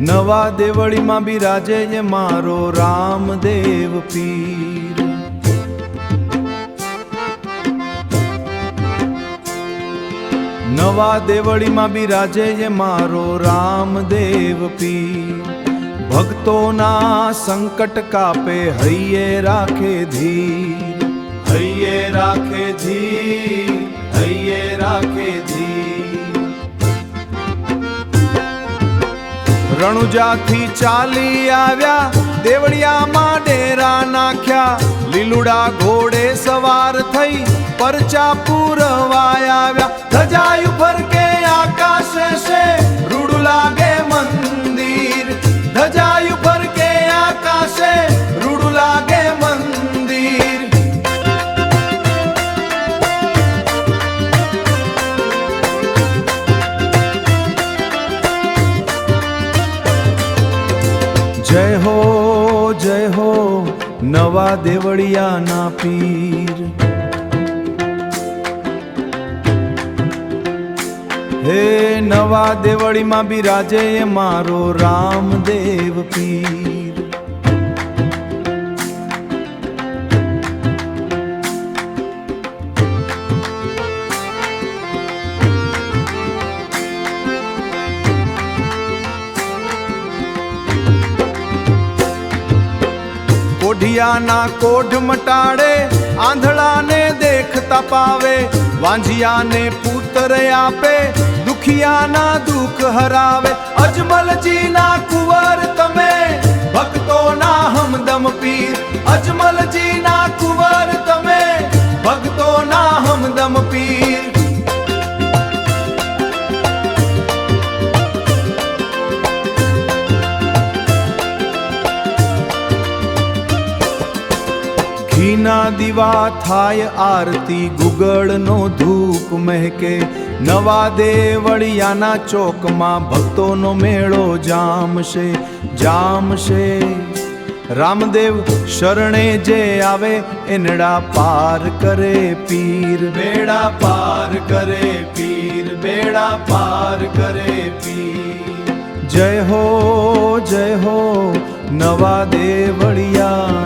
નવા દેવળીમાં બિરાજે એ મારો રામદેવ પીર। નવા દેવળીમાં બિરાજે એ મારો રામદેવ પીર। ભક્તોના સંકટ કાપે હૈયે રાખે ધીર, હૈયે રાખે ધીર, હૈયે રાખે ધીર। રણુજાથી ચાલી આવ્યા, દેવળિયામાં ડેરા નાખ્યા। લીલુડા ઘોડે સવાર થઈ પરચા પૂરવાય આવ્યા। ધજાયું ફરકે આકાશે છે, રૂડું લાગે મંદિર। ધજાયું ફરકે આકાશે, રૂડું લાગે મંદિર। જય હો જય હો નવા દેવળિયાના પીર। હે નવા દેવળીમાં બિરાજે એ મારો રામદેવ પીર। કોઢિયાના કોઢ મટાડે, આંધળાને દેખતા પાવે। વાંझિયાને પુત્ર આપે, દુખિયાના દુઃખ હરાવે। અજમલજીના કુંવર તમે, ભક્તોના હમદમ પીર। અજમલજીના કુંવર તમે, ભક્તોના હમદમ પીર। ઘીના દીવા થાય આરતી, ગુગળનો ધૂપ મહેકે। નવા દેવળિયાના ચોકમાં ભક્તોનો મેળો જામશે, જામશે। રામદેવ શરણે જે આવે, એનડા પાર કરે પીર। બેડા પાર કરે પીર, બેડા પાર કરે પીર। જય હો નવા દેવળિયા